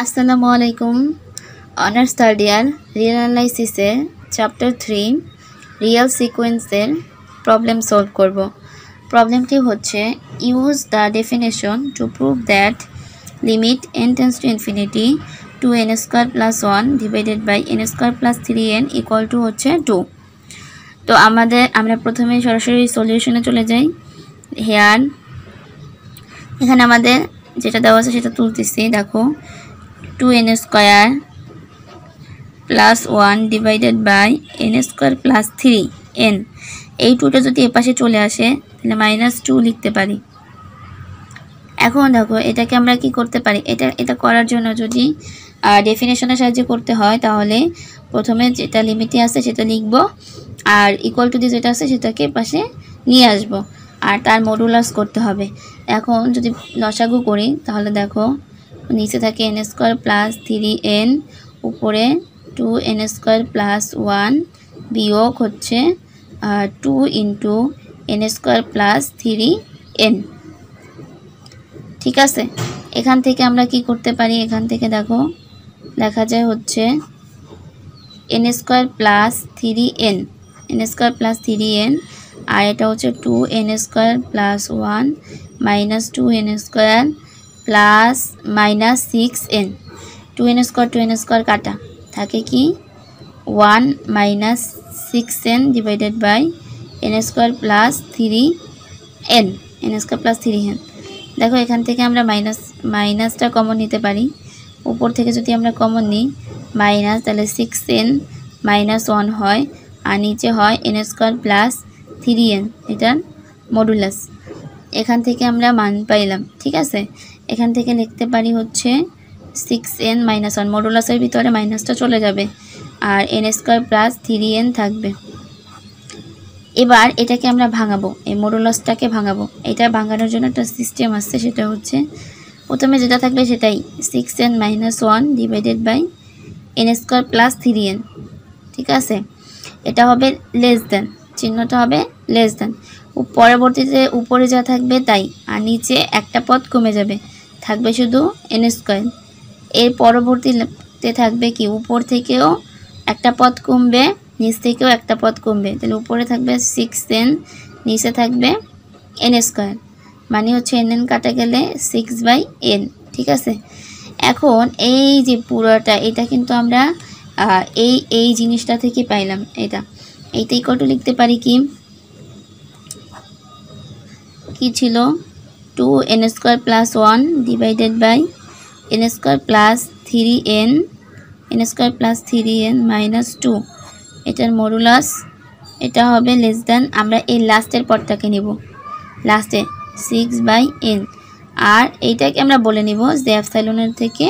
আসসালামু আলাইকুম। Honours third year real অ্যানালাইসিসের চ্যাপ্টার 3 রিয়েল সিকোয়েন্সের প্রবলেম সলভ করব। প্রবলেমটি হচ্ছে use the definition to prove that limit n tends to infinity 2n² + 1 divided by n² + 3n equal to হচ্ছে 2। তো আমরা প্রথমে সরাসরি সলিউশনে চলে যাই। এখানে আমাদের যেটা দেওয়া আছে সেটা তুলতেছি। দেখো 2n² + 1 divided by n² + 3n, এই 2টা যদি এপাশে চলে আসে তাহলে -2 লিখতে পারি। এখন দেখো এটাকে আমরা কি করতে পারি, এটা করার জন্য যদি ডেফিনেশনের সাহায্যে করতে হয় তাহলে প্রথমে যেটা লিমিটে আছে সেটা লিখব, আর ইকুয়াল টু দিয়ে যেটা আছে সেটাকে পাশে নিয়ে আসব, আর তার মডুলাস করতে হবে। এখন যদি লসাগু করি তাহলে দেখো নিচে থাকে n² + 3n, উপরে 2n² + 1 বিয়োগ হচ্ছে 2 × n² + 3n। ঠিক আছে, এখান থেকে আমরা কি করতে পারি, এখান থেকে দেখো লেখা যায় হচ্ছে n² + 3n, n² + 3n, আর এটা হচ্ছে 2n² + 1 -2n² + -6n। 2n² কাটা থাকে কি 1 -6n divided by n² + 3n, n² + 3n। দেখো এখান থেকে আমরা মাইনাসটা কমন নিতে পারি। উপর থেকে যদি আমরা কমন নিই মাইনাস, তাহলে 6n - 1 হয়, আর নিচে হয় n² + 3n, এটার মডুলাস। এখান থেকে আমরা মান পাইলাম। ঠিক আছে, এখান থেকে লিখতে পারি হচ্ছে 6n - 1, মডুলাসের ভিতরে মাইনাসটা চলে যাবে, আর n² + 3n থাকবে। এবার এটাকে আমরা ভাঙাবো, এই মডুলাসটাকে ভাঙাবো। এটা ভাঙানোর জন্য একটা সিস্টেম আছে, সেটা হচ্ছে প্রথমে যেটা থাকবে সেটাই 6n - 1 divided by n² + 3n। ঠিক আছে, এটা হবে লেস দেন, চিহ্নটা হবে লেস দেন। পরবর্তীতে উপরে যা থাকবে তাই, আর নিচে একটা পদ কমে যাবে, থাকবে শুধু n²। এর পরবর্তীতে থাকবে কি, উপর থেকেও একটা পদ কমবে, নিচ থেকেও একটা পদ কমবে, তাহলে উপরে থাকবে 6n, নিচে থাকবে n², মানে হচ্ছে n কাটা গেলে 6/n। ঠিক আছে, এখন এই যে পুরোটা, এটা কিন্তু আমরা এই জিনিসটা থেকে পাইলাম। এইটা ইকুয়াল টু লিখতে পারি কি ছিল 2n² + 1 divided by n² + 3n, n² + 3n -2, এটার মডুলাস এটা হবে লেস দেন। আমরা এই লাস্টের পদটাকে নিব, লাস্টে 6/n, আর এইটাকে আমরা বলে নিব যে এপসাইলনের থেকে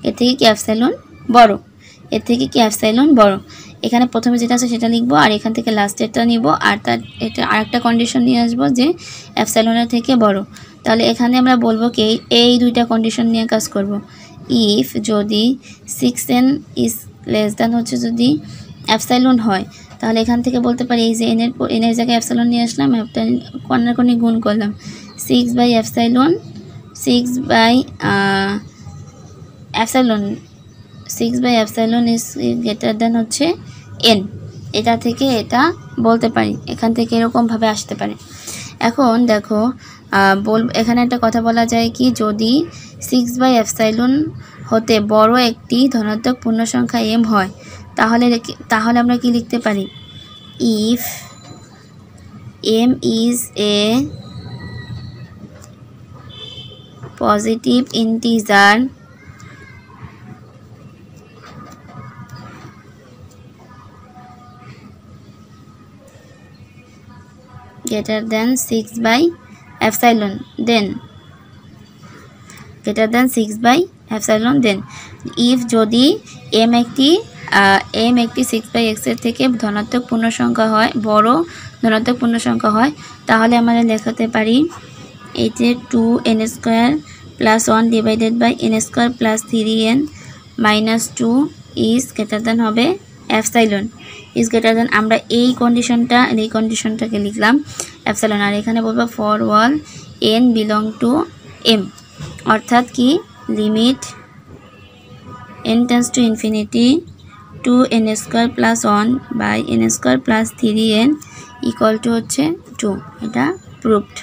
এর থেকে কি এপসাইলন বড়, এর থেকে কি এপসাইলন বড়। এখানে প্রথমে যেটা আছে সেটা লিখবো, আর এখান থেকে লাস্টেরটা নিব, আর তার এটা আরেকটা কন্ডিশন নিয়ে আসবো যে এপসাইলনের থেকে বড়। তাহলে এখানে আমরা বলবো কি এই দুইটা কন্ডিশন নিয়ে কাজ করব। ইফ যদি 6n ইজ লেস দেন হচ্ছে যদি এপসাইলন হয়, তাহলে এখান থেকে বলতে পারি এই যে এনের জায়গায় এপসাইলন নিয়ে আসলাম, কর্নার গুণ করলাম 6/এপসাইলন, 6/এপসাইলন ইজ গ্রেটার দেন হচ্ছে n। এটা থেকে এটা বলতে পারি, এখান থেকে এরকমভাবে আসতে পারে। এখন দেখো এখানে একটা কথা বলা যায় কি, যদি 6/এপসাইলন হতে বড় একটি ধনাত্মক পূর্ণসংখ্যা m হয়, তাহলে আমরা কি লিখতে পারি, if m is a positive integer greater than 6/এপসাইলন, then greater than 6/এপসাইলন, then if যদি m একটি 6/x এর থেকে ধনাত্মক পূর্ণসংখ্যা হয়, বড় ধনাত্মক পূর্ণসংখ্যা হয়, তাহলে আমরা লেখাতে পারি এই যে 2n² + 1 divided by n² + 3n -2 is greater than হবে এপসাইলন, ইজ গ্রেটার দেন। আমরা এই কন্ডিশনটাকে লিখলাম এপসাইলন, আর এখানে বলবো for all n belong to m, অর্থাৎ কি limit n tends to infinity 2n square plus 1 by n square plus 3n equal to হচ্ছে 2, এটা প্রুভড।